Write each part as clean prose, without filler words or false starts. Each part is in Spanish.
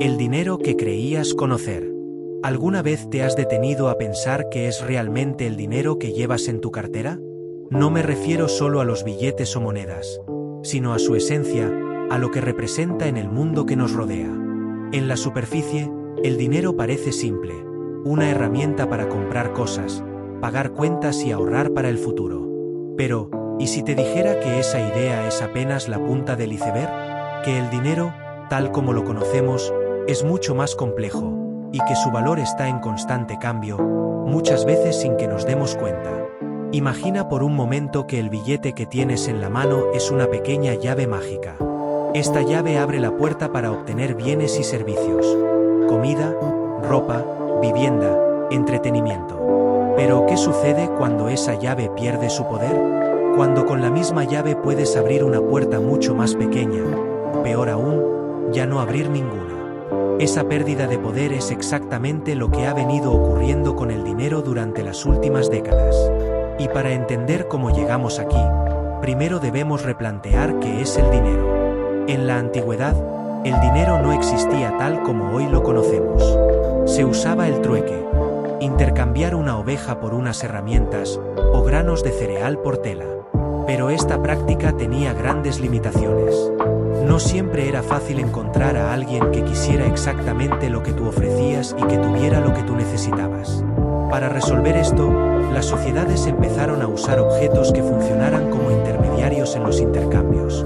El dinero que creías conocer. ¿Alguna vez te has detenido a pensar qué es realmente el dinero que llevas en tu cartera? No me refiero solo a los billetes o monedas, sino a su esencia, a lo que representa en el mundo que nos rodea. En la superficie, el dinero parece simple, una herramienta para comprar cosas, pagar cuentas y ahorrar para el futuro. Pero, ¿y si te dijera que esa idea es apenas la punta del iceberg? Que el dinero, tal como lo conocemos, es mucho más complejo, y que su valor está en constante cambio, muchas veces sin que nos demos cuenta. Imagina por un momento que el billete que tienes en la mano es una pequeña llave mágica. Esta llave abre la puerta para obtener bienes y servicios, comida, ropa, vivienda, entretenimiento. Pero, ¿qué sucede cuando esa llave pierde su poder? Cuando con la misma llave puedes abrir una puerta mucho más pequeña, o peor aún, ya no abrir ninguna. Esa pérdida de poder es exactamente lo que ha venido ocurriendo con el dinero durante las últimas décadas. Y para entender cómo llegamos aquí, primero debemos replantear qué es el dinero. En la antigüedad, el dinero no existía tal como hoy lo conocemos. Se usaba el trueque, intercambiar una oveja por unas herramientas, o granos de cereal por tela. Pero esta práctica tenía grandes limitaciones. No siempre era fácil encontrar a alguien que quisiera exactamente lo que tú ofrecías y que tuviera lo que tú necesitabas. Para resolver esto, las sociedades empezaron a usar objetos que funcionaran como intermediarios en los intercambios.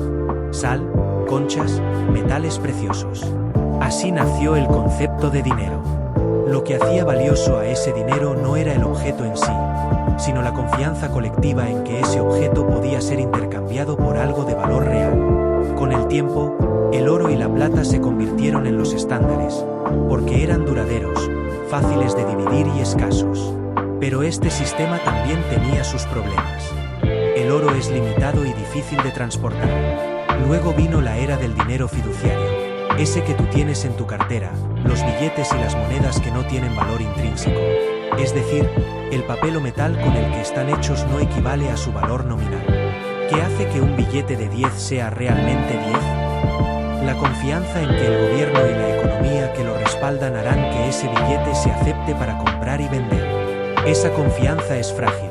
Sal, conchas, metales preciosos. Así nació el concepto de dinero. Lo que hacía valioso a ese dinero no era el objeto en sí, sino la confianza colectiva en que ese objeto podía ser intercambiado por algo de valor real. Con el tiempo, el oro y la plata se convirtieron en los estándares, porque eran duraderos, fáciles de dividir y escasos. Pero este sistema también tenía sus problemas. El oro es limitado y difícil de transportar. Luego vino la era del dinero fiduciario, ese que tú tienes en tu cartera, los billetes y las monedas que no tienen valor intrínseco. Es decir, el papel o metal con el que están hechos no equivale a su valor nominal. ¿Qué hace que un billete de 10 sea realmente 10? La confianza en que el gobierno y la economía que lo respaldan harán que ese billete se acepte para comprar y vender. Esa confianza es frágil.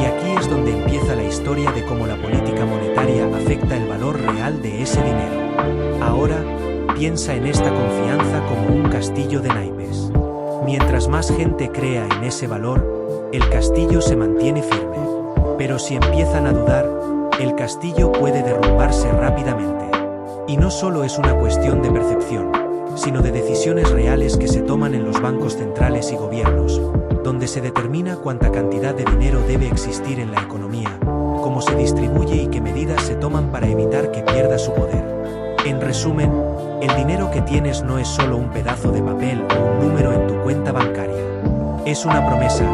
Y aquí es donde empieza la historia de cómo la política monetaria afecta el valor real de ese dinero. Ahora, piensa en esta confianza como un castillo de naipes. Mientras más gente crea en ese valor, el castillo se mantiene firme. Pero si empiezan a dudar, el castillo puede derrumbarse rápidamente. Y no solo es una cuestión de percepción, sino de decisiones reales que se toman en los bancos centrales y gobiernos, donde se determina cuánta cantidad de dinero debe existir en la economía, cómo se distribuye y qué medidas se toman para evitar que pierda su poder. En resumen, el dinero que tienes no es solo un pedazo de papel o un número en tu cuenta bancaria. Es una promesa,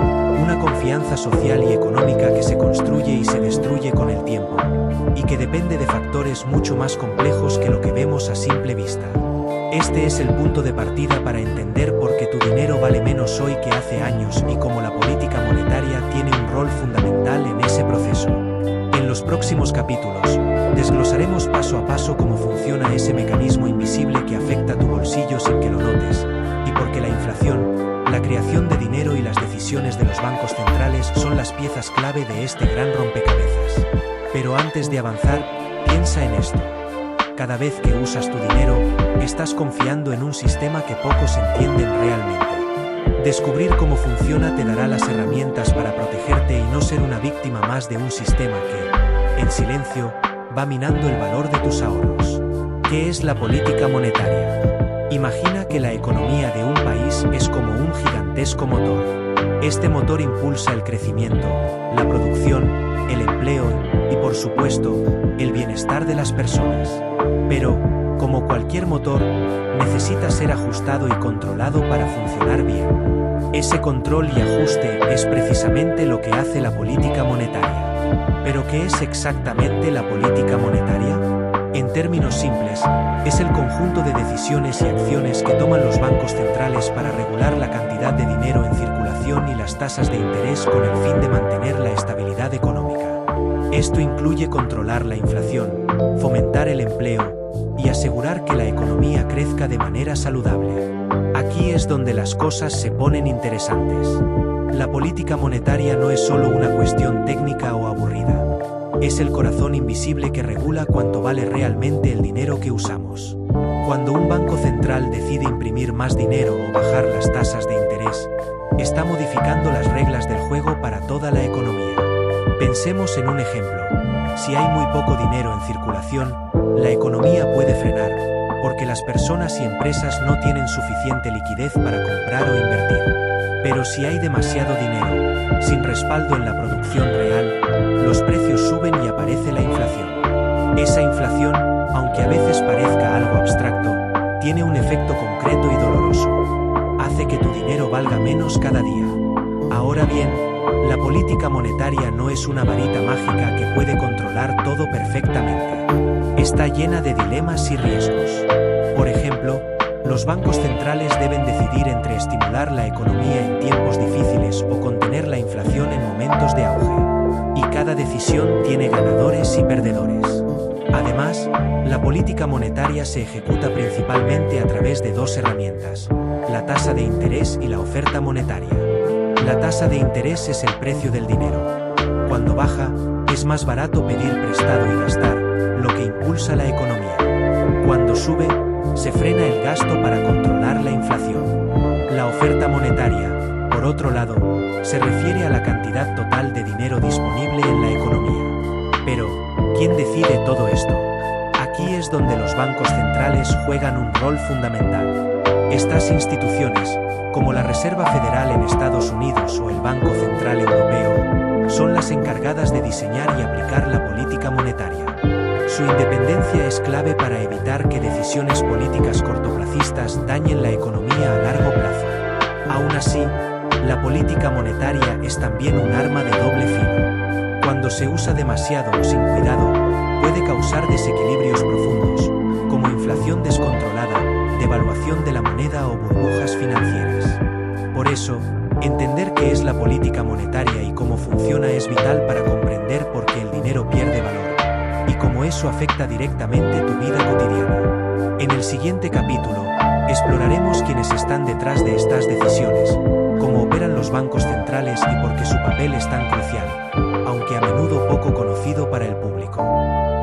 una confianza social y económica que se construye y se destruye con el tiempo, y que depende de factores mucho más complejos que lo que vemos a simple vista. Este es el punto de partida para entender por qué tu dinero vale menos hoy que hace años y cómo la política monetaria tiene un rol fundamental en ese proceso. En los próximos capítulos, desglosaremos paso a paso cómo funciona ese mecanismo invisible que afecta tu bolsillo sin que lo notes, y por qué la inflación, la creación de dinero y las decisiones de los bancos centrales son las piezas clave de este gran rompecabezas. Pero antes de avanzar, piensa en esto. Cada vez que usas tu dinero, estás confiando en un sistema que pocos entienden realmente. Descubrir cómo funciona te dará las herramientas para protegerte y no ser una víctima más de un sistema que, en silencio, va minando el valor de tus ahorros. ¿Qué es la política monetaria? Imagina que la economía de un país es como un gigantesco motor. Este motor impulsa el crecimiento, la producción, el empleo y, por supuesto, el bienestar de las personas. Pero, como cualquier motor, necesita ser ajustado y controlado para funcionar bien. Ese control y ajuste es precisamente lo que hace la política monetaria. ¿Pero qué es exactamente la política monetaria? En términos simples, es el conjunto de decisiones y acciones que toman los bancos centrales para regular la cantidad de dinero en circulación y las tasas de interés con el fin de mantener la estabilidad económica. Esto incluye controlar la inflación, fomentar el empleo, y asegurar que la economía crezca de manera saludable. Aquí es donde las cosas se ponen interesantes. La política monetaria no es solo una cuestión técnica o aburrida. Es el corazón invisible que regula cuánto vale realmente el dinero que usamos. Cuando un banco central decide imprimir más dinero o bajar las tasas de interés, está modificando las reglas del juego para toda la economía. Pensemos en un ejemplo. Si hay muy poco dinero en circulación, la economía puede frenar, porque las personas y empresas no tienen suficiente liquidez para comprar o invertir. Pero si hay demasiado dinero, sin respaldo en la producción real, los precios suben y aparece la inflación. Esa inflación, aunque a veces parezca algo abstracto, tiene un efecto concreto y doloroso. Hace que tu dinero valga menos cada día. Ahora bien, la política monetaria no es una varita mágica que puede controlar todo perfectamente. Está llena de dilemas y riesgos. Por ejemplo, los bancos centrales deben decidir entre estimular la economía en tiempos difíciles o contener la inflación en momentos de auge. Y cada decisión tiene ganadores y perdedores. Además, la política monetaria se ejecuta principalmente a través de dos herramientas: la tasa de interés y la oferta monetaria. La tasa de interés es el precio del dinero. Cuando baja, es más barato pedir prestado y gastar, lo que impulsa la economía. Cuando sube, se frena el gasto para controlar la inflación. La oferta monetaria, por otro lado, se refiere a la cantidad total de dinero disponible en la economía. Pero, ¿quién decide todo esto? Aquí es donde los bancos centrales juegan un rol fundamental. Estas instituciones, como la Reserva Federal en Estados Unidos o el Banco Central Europeo, son las encargadas de diseñar y aplicar la política monetaria. Su independencia es clave para evitar que decisiones políticas cortoplacistas dañen la economía a largo plazo. Aún así, la política monetaria es también un arma de doble filo. Cuando se usa demasiado o sin cuidado, puede causar desequilibrios profundos, como inflación descontrolada, devaluación de la moneda o burbujas financieras. Por eso, entender qué es la política monetaria y cómo funciona es vital para comprender por qué el dinero pierde valor, y cómo eso afecta directamente tu vida cotidiana. En el siguiente capítulo, exploraremos quiénes están detrás de estas decisiones, cómo operan los bancos centrales y por qué su papel es tan crucial, aunque a menudo poco conocido para el público.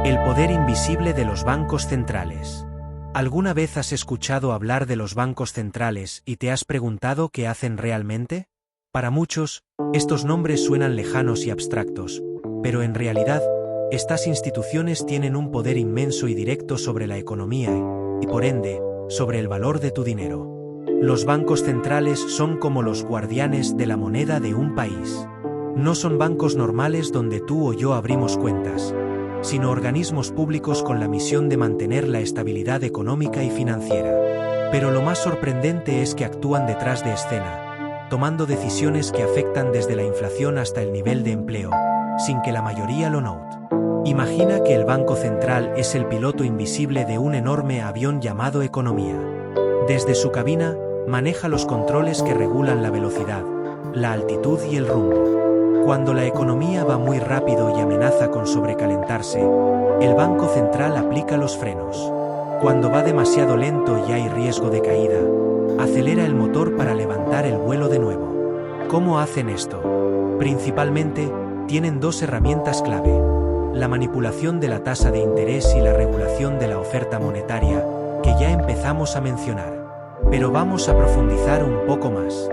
El poder invisible de los bancos centrales. ¿Alguna vez has escuchado hablar de los bancos centrales y te has preguntado qué hacen realmente? Para muchos, estos nombres suenan lejanos y abstractos, pero en realidad, estas instituciones tienen un poder inmenso y directo sobre la economía y, por ende, sobre el valor de tu dinero. Los bancos centrales son como los guardianes de la moneda de un país. No son bancos normales donde tú o yo abrimos cuentas, sino organismos públicos con la misión de mantener la estabilidad económica y financiera. Pero lo más sorprendente es que actúan detrás de escena, tomando decisiones que afectan desde la inflación hasta el nivel de empleo, sin que la mayoría lo note. Imagina que el Banco Central es el piloto invisible de un enorme avión llamado economía. Desde su cabina, maneja los controles que regulan la velocidad, la altitud y el rumbo. Cuando la economía va muy rápido y amenaza con sobrecalentarse, el Banco Central aplica los frenos. Cuando va demasiado lento y hay riesgo de caída, acelera el motor para levantar el vuelo de nuevo. ¿Cómo hacen esto? Principalmente, tienen dos herramientas clave: la manipulación de la tasa de interés y la regulación de la oferta monetaria, que ya empezamos a mencionar. Pero vamos a profundizar un poco más.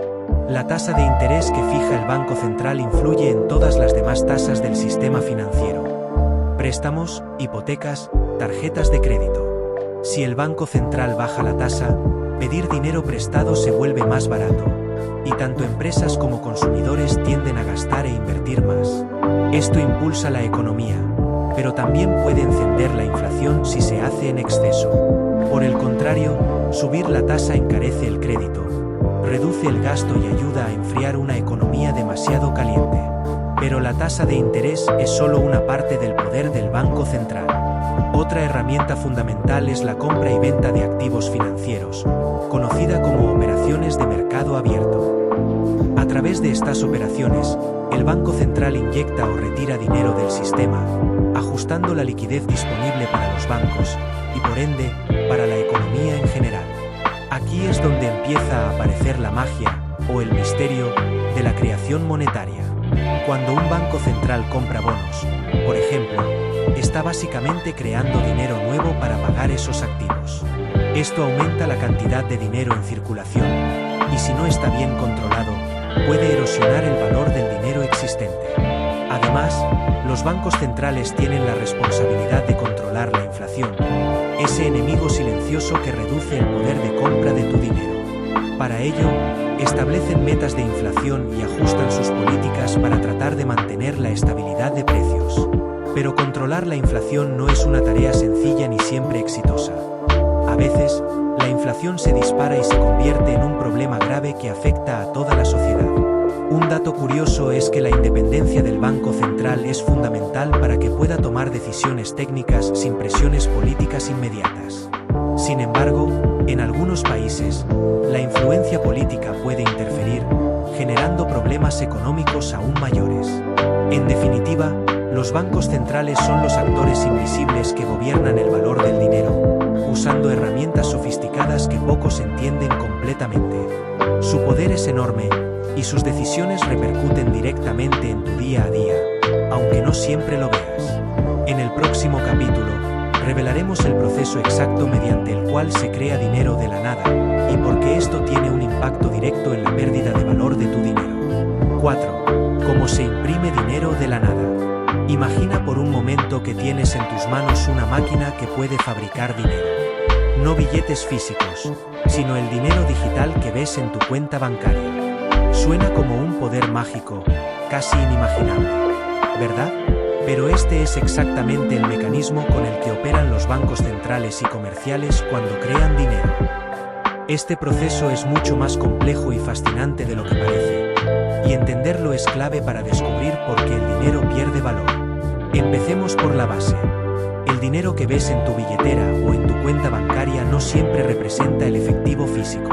La tasa de interés que fija el Banco Central influye en todas las demás tasas del sistema financiero: préstamos, hipotecas, tarjetas de crédito. Si el Banco Central baja la tasa, pedir dinero prestado se vuelve más barato, y tanto empresas como consumidores tienden a gastar e invertir más. Esto impulsa la economía, pero también puede encender la inflación si se hace en exceso. Por el contrario, subir la tasa encarece el crédito, reduce el gasto y ayuda a enfriar una economía demasiado caliente. Pero la tasa de interés es solo una parte del poder del Banco Central. Otra herramienta fundamental es la compra y venta de activos financieros, conocida como operaciones de mercado abierto. A través de estas operaciones, el Banco Central inyecta o retira dinero del sistema, ajustando la liquidez disponible para los bancos, y por ende, para la economía en general. Aquí es donde empieza a aparecer la magia, o el misterio, de la creación monetaria. Cuando un banco central compra bonos, por ejemplo, está básicamente creando dinero nuevo para pagar esos activos. Esto aumenta la cantidad de dinero en circulación, y si no está bien controlado, puede erosionar el valor del dinero existente. Además, los bancos centrales tienen la responsabilidad de controlar la inflación, ese enemigo silencioso que reduce el poder de compra de tu dinero. Para ello, establecen metas de inflación y ajustan sus políticas para tratar de mantener la estabilidad de precios. Pero controlar la inflación no es una tarea sencilla ni siempre exitosa. A veces, la inflación se dispara y se convierte en un problema grave que afecta a toda la sociedad. Un dato curioso es que la independencia del Banco Central es fundamental para que pueda tomar decisiones técnicas sin presiones políticas inmediatas. Sin embargo, en algunos países, la influencia política puede interferir, generando problemas económicos aún mayores. En definitiva, los bancos centrales son los actores invisibles que gobiernan el valor del dinero, usando herramientas sofisticadas que pocos entienden completamente. Su poder es enorme, y sus decisiones repercuten directamente en tu día a día, aunque no siempre lo veas. En el próximo capítulo, revelaremos el proceso exacto mediante el cual se crea dinero de la nada, y por qué esto tiene un impacto directo en la pérdida de valor de tu dinero. 4. ¿Cómo se imprime dinero de la nada? Imagina por un momento que tienes en tus manos una máquina que puede fabricar dinero. No billetes físicos, sino el dinero digital que ves en tu cuenta bancaria. Suena como un poder mágico, casi inimaginable, ¿verdad? Pero este es exactamente el mecanismo con el que operan los bancos centrales y comerciales cuando crean dinero. Este proceso es mucho más complejo y fascinante de lo que parece, y entenderlo es clave para descubrir por qué el dinero pierde valor. Empecemos por la base. El dinero que ves en tu billetera o en tu cuenta bancaria no siempre representa el efectivo físico.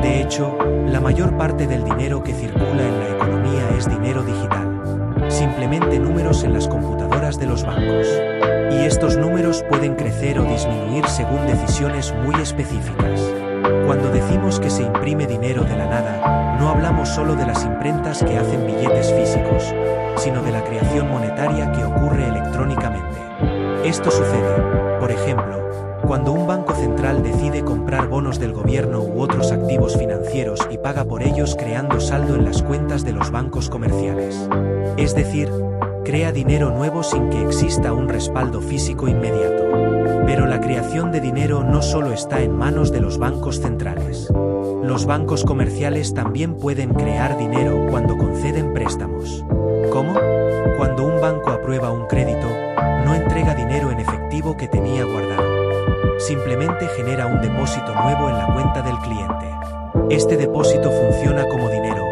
De hecho, la mayor parte del dinero que circula en la economía es dinero digital, simplemente números en las computadoras de los bancos. Y estos números pueden crecer o disminuir según decisiones muy específicas. Cuando decimos que se imprime dinero de la nada, no hablamos solo de las imprentas que hacen billetes físicos, sino de la creación monetaria que ocurre electrónicamente. Esto sucede, por ejemplo, cuando un banco central decide comprar bonos del gobierno u otros activos financieros y paga por ellos creando saldo en las cuentas de los bancos comerciales. Es decir, crea dinero nuevo sin que exista un respaldo físico inmediato. Pero la creación de dinero no solo está en manos de los bancos centrales. Los bancos comerciales también pueden crear dinero cuando conceden préstamos. ¿Cómo? Cuando un banco aprueba un crédito, no entrega dinero en efectivo que tenía guardado. Simplemente genera un depósito nuevo en la cuenta del cliente. Este depósito funciona como dinero,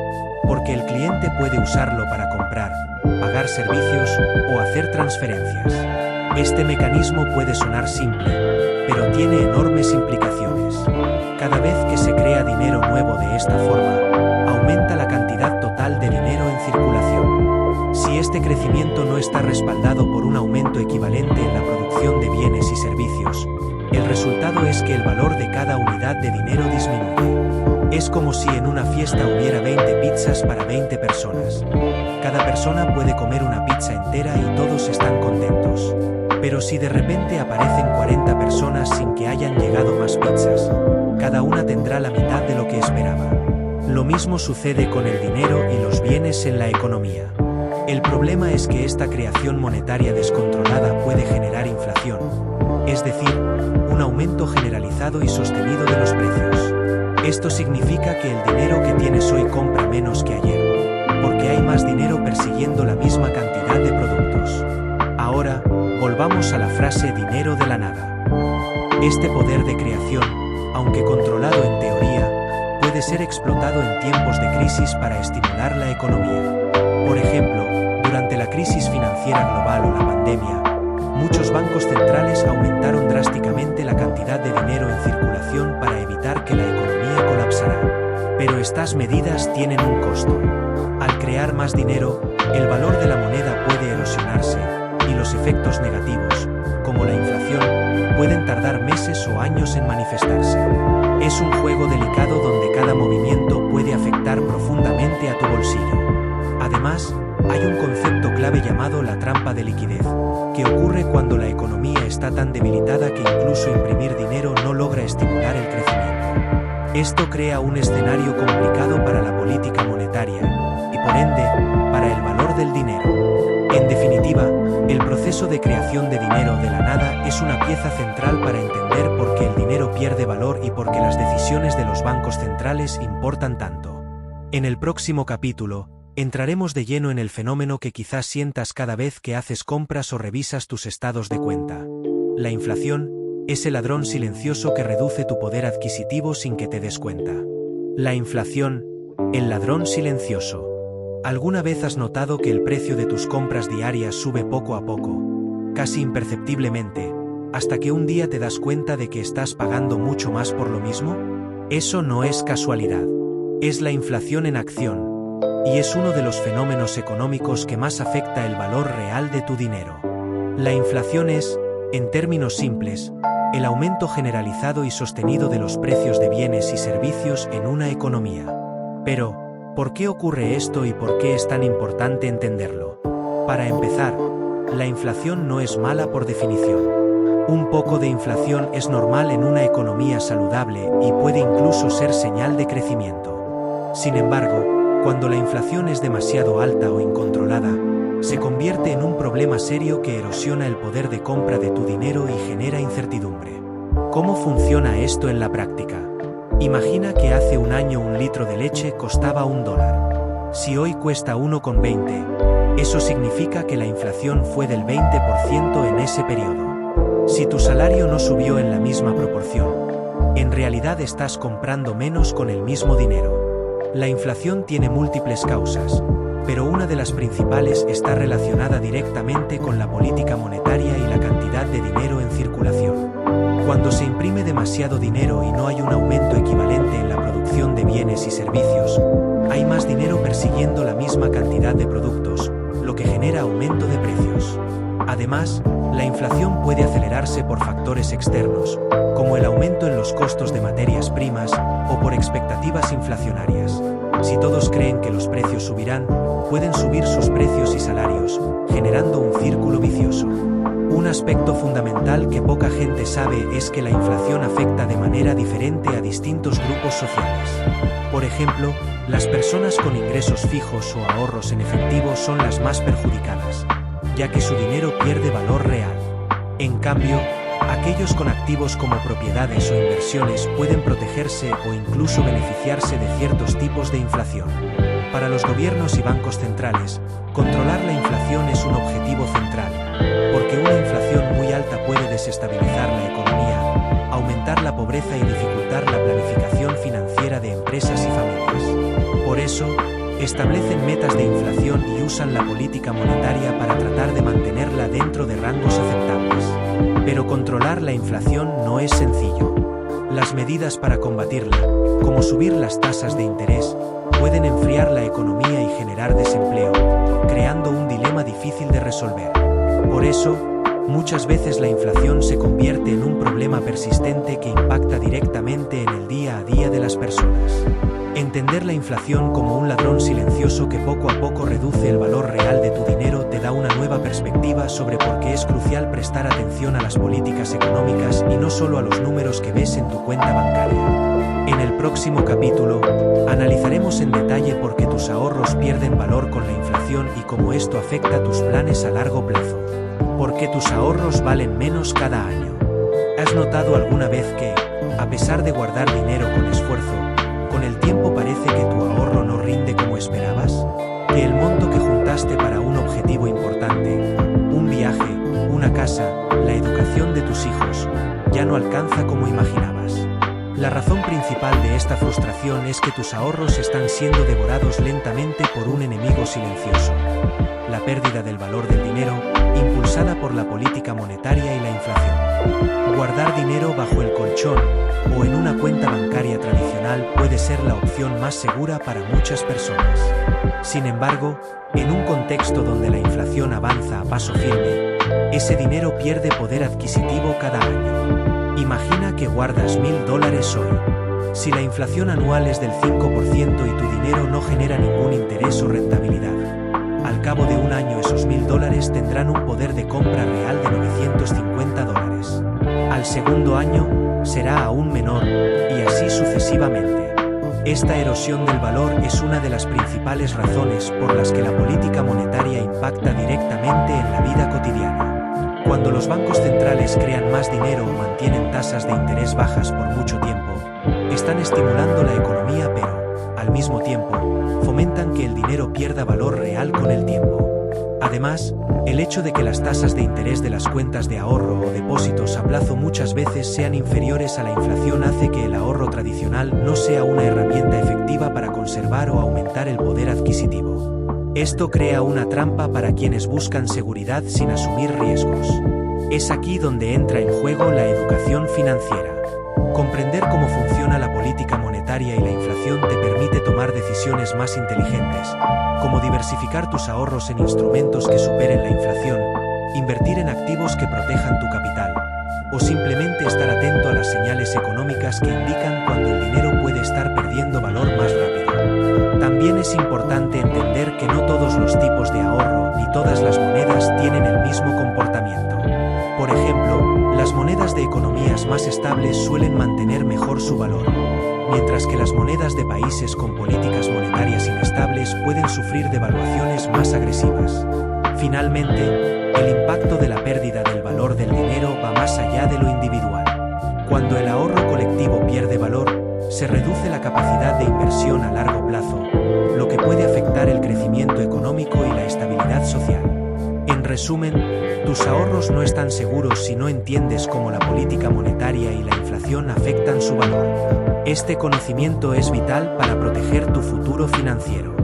porque el cliente puede usarlo para comprar, pagar servicios o hacer transferencias. Este mecanismo puede sonar simple, pero tiene enormes implicaciones. Cada vez que se crea dinero nuevo de esta forma, aumenta la cantidad total de dinero en circulación. Si este crecimiento no está respaldado por un aumento equivalente en la producción de bienes y servicios, el resultado es que el valor de cada unidad de dinero disminuye. Es como si en una fiesta hubiera 20 pizzas para 20 personas. Cada persona puede comer una pizza entera y todos están contentos. Pero si de repente aparecen 40 personas sin que hayan llegado más pizzas, cada una tendrá la mitad de lo que esperaba. Lo mismo sucede con el dinero y los bienes en la economía. El problema es que esta creación monetaria descontrolada puede generar inflación, es decir, un aumento generalizado y sostenido de los precios. Esto significa que el dinero que tienes hoy compra menos que ayer, porque hay más dinero persiguiendo la misma cantidad de productos. Ahora, volvamos a la frase dinero de la nada. Este poder de creación, aunque controlado en teoría, puede ser explotado en tiempos de crisis para estimular la economía. Por ejemplo, durante la crisis financiera global o la pandemia, muchos bancos centrales aumentaron drásticamente la cantidad de dinero en circulación para evitar que la economía colapsara. Pero estas medidas tienen un costo. Al crear más dinero, el valor de la moneda puede erosionarse, y los efectos negativos, como la inflación, pueden tardar meses o años en manifestarse. Es un juego delicado donde cada movimiento puede afectar profundamente a tu bolsillo. Además, hay un concepto clave llamado la trampa de liquidez, que ocurre cuando la economía está tan debilitada que incluso imprimir dinero no logra estimular el crecimiento. Esto crea un escenario complicado para la política monetaria y, por ende, para el valor del dinero. En definitiva, el proceso de creación de dinero de la nada es una pieza central para entender por qué el dinero pierde valor y por qué las decisiones de los bancos centrales importan tanto. En el próximo capítulo, entraremos de lleno en el fenómeno que quizás sientas cada vez que haces compras o revisas tus estados de cuenta. La inflación es el ladrón silencioso que reduce tu poder adquisitivo sin que te des cuenta. La inflación, el ladrón silencioso. ¿Alguna vez has notado que el precio de tus compras diarias sube poco a poco, casi imperceptiblemente, hasta que un día te das cuenta de que estás pagando mucho más por lo mismo? Eso no es casualidad. Es la inflación en acción. Y es uno de los fenómenos económicos que más afecta el valor real de tu dinero. La inflación es, en términos simples, el aumento generalizado y sostenido de los precios de bienes y servicios en una economía. Pero, ¿por qué ocurre esto y por qué es tan importante entenderlo? Para empezar, la inflación no es mala por definición. Un poco de inflación es normal en una economía saludable y puede incluso ser señal de crecimiento. Sin embargo, cuando la inflación es demasiado alta o incontrolada, se convierte en un problema serio que erosiona el poder de compra de tu dinero y genera incertidumbre. ¿Cómo funciona esto en la práctica? Imagina que hace un año un litro de leche costaba $1. Si hoy cuesta 1,20, eso significa que la inflación fue del 20% en ese periodo. Si tu salario no subió en la misma proporción, en realidad estás comprando menos con el mismo dinero. La inflación tiene múltiples causas, pero una de las principales está relacionada directamente con la política monetaria y la cantidad de dinero en circulación. Cuando se imprime demasiado dinero y no hay un aumento equivalente en la producción de bienes y servicios, hay más dinero persiguiendo la misma cantidad de productos, lo que genera aumento de precios. Además, la inflación puede acelerarse por factores externos, como el aumento en los costos de materias primas o por expectativas inflacionarias. Si todos creen que los precios subirán, pueden subir sus precios y salarios, generando un círculo vicioso. Un aspecto fundamental que poca gente sabe es que la inflación afecta de manera diferente a distintos grupos sociales. Por ejemplo, las personas con ingresos fijos o ahorros en efectivo son las más perjudicadas, ya que su dinero pierde valor real. En cambio, aquellos con activos como propiedades o inversiones pueden protegerse o incluso beneficiarse de ciertos tipos de inflación. Para los gobiernos y bancos centrales, controlar la inflación es un objetivo central, porque una inflación muy alta puede desestabilizar la economía, aumentar la pobreza y dificultar la planificación financiera de empresas y familias. Por eso, establecen metas de inflación y usan la política monetaria para tratar de mantenerla dentro de rangos aceptables. Pero controlar la inflación no es sencillo. Las medidas para combatirla, como subir las tasas de interés, pueden enfriar la economía y generar desempleo, creando un dilema difícil de resolver. Por eso, muchas veces la inflación se convierte en un problema persistente que impacta directamente en el día a día de las personas. Entender la inflación como un ladrón silencioso que poco a poco reduce el valor real de tu dinero te da una nueva perspectiva sobre por qué es crucial prestar atención a las políticas económicas y no solo a los números que ves en tu cuenta bancaria. En el próximo capítulo, analizaremos en detalle por qué tus ahorros pierden valor con la inflación y cómo esto afecta tus planes a largo plazo. ¿Por qué tus ahorros valen menos cada año? ¿Has notado alguna vez que, a pesar de guardar dinero con esfuerzo, con el tiempo parece que tu ahorro no rinde como esperabas? Que el monto que juntaste para un objetivo importante, un viaje, una casa, la educación de tus hijos, ya no alcanza como imaginabas. La razón principal de esta frustración es que tus ahorros están siendo devorados lentamente por un enemigo silencioso: la pérdida del valor del dinero, impulsada por la política monetaria y la inflación. Guardar dinero bajo el colchón o en una cuenta bancaria tradicional puede ser la opción más segura para muchas personas. Sin embargo, en un contexto donde la inflación avanza a paso firme, ese dinero pierde poder adquisitivo cada año. Imagina que guardas $1000 hoy. Si la inflación anual es del 5% y tu dinero no genera ningún interés o rentabilidad, al cabo de un año esos $1000 tendrán un poder de compra real de $950. Al segundo año, será aún menor, y así sucesivamente. Esta erosión del valor es una de las principales razones por las que la política monetaria impacta directamente en la vida cotidiana. Cuando los bancos centrales crean más dinero o mantienen tasas de interés bajas por mucho tiempo, están estimulando la economía pero, al mismo tiempo, fomentan que el dinero pierda valor real con el tiempo. Además, el hecho de que las tasas de interés de las cuentas de ahorro o depósitos a plazo muchas veces sean inferiores a la inflación hace que el ahorro tradicional no sea una herramienta efectiva para conservar o aumentar el poder adquisitivo. Esto crea una trampa para quienes buscan seguridad sin asumir riesgos. Es aquí donde entra en juego la educación financiera. Comprender cómo funciona la política monetaria y la inflación te permite tomar decisiones más inteligentes, como diversificar tus ahorros en instrumentos que superen la inflación, invertir en activos que protejan tu capital, o simplemente estar atento a las señales económicas que indican cuando el dinero puede estar perdiendo valor más rápido. También es importante entender que no todos los tipos de ahorro ni todas las monedas tienen el mismo comportamiento. Por ejemplo, las monedas de economías más estables suelen mantener mejor su valor, mientras que las monedas de países con políticas monetarias inestables pueden sufrir devaluaciones más agresivas. Finalmente, el impacto de la pérdida del valor del dinero va más allá de lo individual. Cuando el ahorro colectivo pierde valor, se reduce la capacidad de inversión a largo plazo, lo que puede afectar el crecimiento económico y la estabilidad social. En resumen, tus ahorros no están seguros si no entiendes cómo la política monetaria y la inflación afectan su valor. Este conocimiento es vital para proteger tu futuro financiero.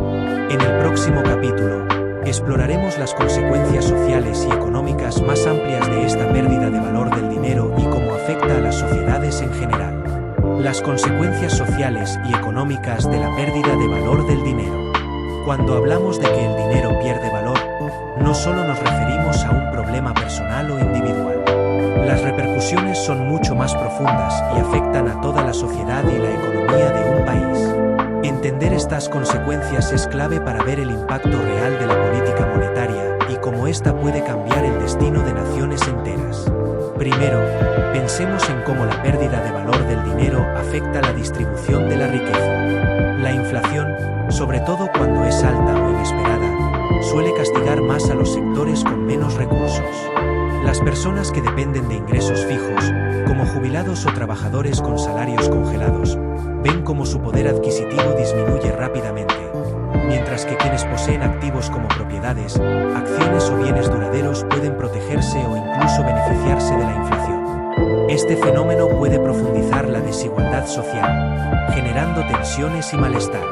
En el próximo capítulo, exploraremos las consecuencias sociales y económicas más amplias de esta pérdida de valor del dinero y cómo afecta a las sociedades en general. Las consecuencias sociales y económicas de la pérdida de valor del dinero. Cuando hablamos de que el dinero pierde valor, no solo nos referimos a un problema personal o individual. Las repercusiones son mucho más profundas y afectan a toda la sociedad y la economía de un país. Entender estas consecuencias es clave para ver el impacto real de la política monetaria y cómo ésta puede cambiar el destino de naciones enteras. Primero, pensemos en cómo la pérdida de valor del dinero afecta la distribución de la riqueza. La inflación, sobre todo cuando es alta o inesperada, suele castigar más a los sectores con menos recursos. Las personas que dependen de ingresos fijos, como jubilados o trabajadores con salarios congelados, ven cómo su poder adquisitivo disminuye rápidamente, mientras que quienes poseen activos como propiedades, acciones o bienes duraderos pueden protegerse o incluso beneficiarse de la inflación. Este fenómeno puede profundizar la desigualdad social, generando tensiones y malestar.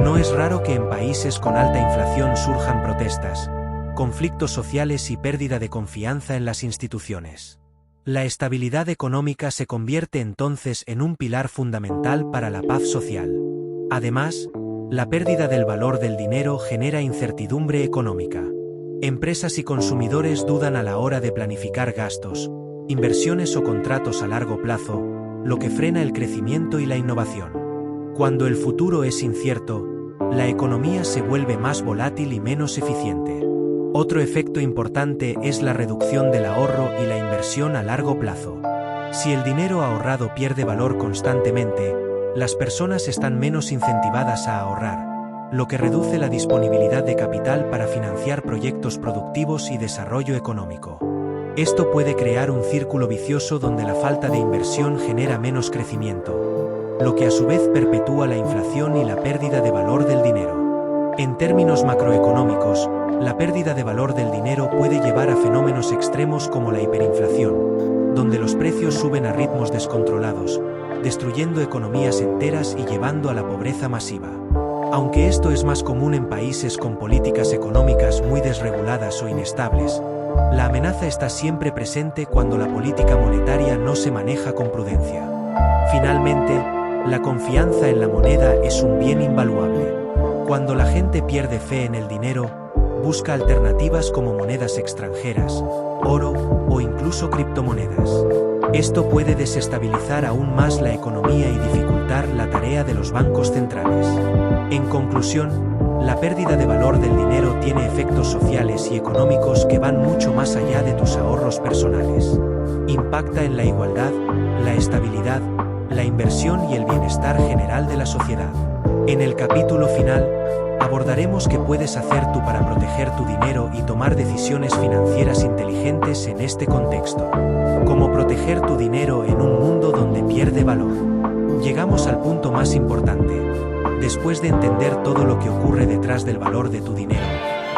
No es raro que en países con alta inflación surjan protestas, conflictos sociales y pérdida de confianza en las instituciones. La estabilidad económica se convierte entonces en un pilar fundamental para la paz social. Además, la pérdida del valor del dinero genera incertidumbre económica. Empresas y consumidores dudan a la hora de planificar gastos, inversiones o contratos a largo plazo, lo que frena el crecimiento y la innovación. Cuando el futuro es incierto, la economía se vuelve más volátil y menos eficiente. Otro efecto importante es la reducción del ahorro y la inversión a largo plazo. Si el dinero ahorrado pierde valor constantemente, las personas están menos incentivadas a ahorrar, lo que reduce la disponibilidad de capital para financiar proyectos productivos y desarrollo económico. Esto puede crear un círculo vicioso donde la falta de inversión genera menos crecimiento, lo que a su vez perpetúa la inflación y la pérdida de valor del dinero. En términos macroeconómicos, la pérdida de valor del dinero puede llevar a fenómenos extremos como la hiperinflación, donde los precios suben a ritmos descontrolados, destruyendo economías enteras y llevando a la pobreza masiva. Aunque esto es más común en países con políticas económicas muy desreguladas o inestables, la amenaza está siempre presente cuando la política monetaria no se maneja con prudencia. Finalmente, la confianza en la moneda es un bien invaluable. Cuando la gente pierde fe en el dinero, Busca alternativas como monedas extranjeras, oro o incluso criptomonedas. Esto puede desestabilizar aún más la economía y dificultar la tarea de los bancos centrales. En conclusión, la pérdida de valor del dinero tiene efectos sociales y económicos que van mucho más allá de tus ahorros personales. Impacta en la igualdad, la estabilidad, la inversión y el bienestar general de la sociedad. En el capítulo final, abordaremos qué puedes hacer tú para proteger tu dinero y tomar decisiones financieras inteligentes en este contexto. Cómo proteger tu dinero en un mundo donde pierde valor. Llegamos al punto más importante. Después de entender todo lo que ocurre detrás del valor de tu dinero,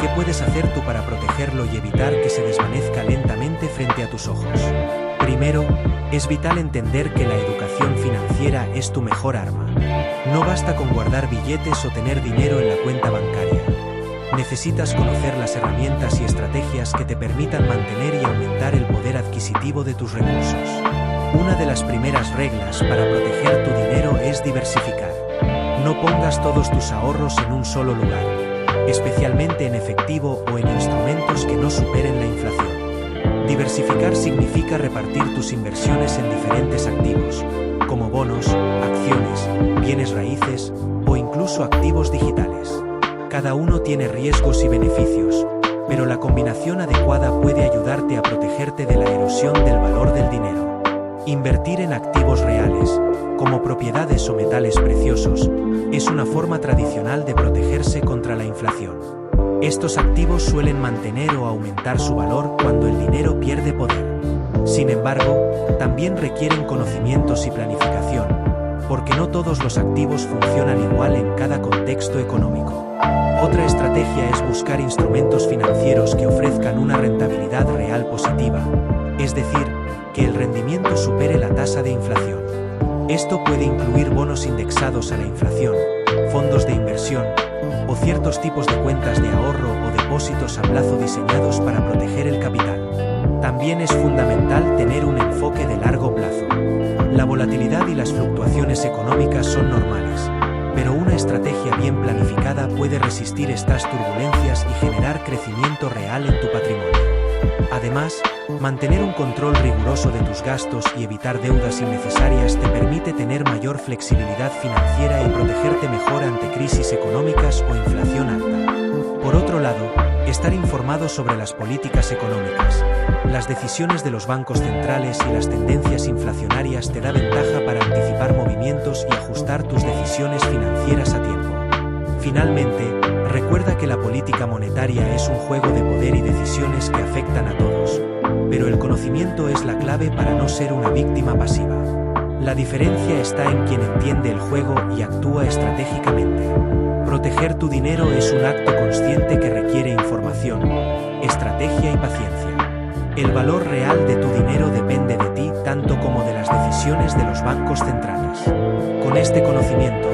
¿qué puedes hacer tú para protegerlo y evitar que se desvanezca lentamente frente a tus ojos? Primero, es vital entender que la educación financiera es tu mejor arma. No basta con guardar billetes o tener dinero en la cuenta bancaria. Necesitas conocer las herramientas y estrategias que te permitan mantener y aumentar el poder adquisitivo de tus recursos. Una de las primeras reglas para proteger tu dinero es diversificar. No pongas todos tus ahorros en un solo lugar, especialmente en efectivo o en instrumentos que no superen la inflación. Diversificar significa repartir tus inversiones en diferentes activos, como bonos, acciones, bienes raíces o incluso activos digitales. Cada uno tiene riesgos y beneficios, pero la combinación adecuada puede ayudarte a protegerte de la erosión del valor del dinero. Invertir en activos reales, como propiedades o metales preciosos, es una forma tradicional de protegerse contra la inflación. Estos activos suelen mantener o aumentar su valor cuando el dinero pierde poder. Sin embargo, también requieren conocimientos y planificación, porque no todos los activos funcionan igual en cada contexto económico. Otra estrategia es buscar instrumentos financieros que ofrezcan una rentabilidad real positiva, es decir, que el rendimiento supere la tasa de inflación. Esto puede incluir bonos indexados a la inflación, fondos de inversión, o ciertos tipos de cuentas de ahorro o depósitos a plazo diseñados para proteger el capital. También es fundamental tener un enfoque de largo plazo. La volatilidad y las fluctuaciones económicas son normales, pero una estrategia bien planificada puede resistir estas turbulencias y generar crecimiento real en tu patrimonio. Además, mantener un control riguroso de tus gastos y evitar deudas innecesarias te permite tener mayor flexibilidad financiera y protegerte mejor ante crisis económicas o inflación alta. Por otro lado, estar informado sobre las políticas económicas, las decisiones de los bancos centrales y las tendencias inflacionarias te da ventaja para anticipar movimientos y ajustar tus decisiones financieras a tiempo. Finalmente, recuerda que la política monetaria es un juego de poder y decisiones que afectan a todos, pero el conocimiento es la clave para no ser una víctima pasiva. La diferencia está en quien entiende el juego y actúa estratégicamente. Proteger tu dinero es un acto consciente que requiere información, estrategia y paciencia. El valor real de tu dinero depende de ti tanto como de las decisiones de los bancos centrales. Con este conocimiento,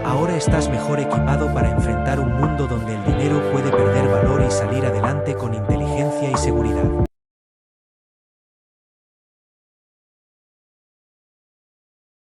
ahora estás mejor equipado para enfrentar un mundo donde el dinero puede perder valor y salir adelante con inteligencia y seguridad.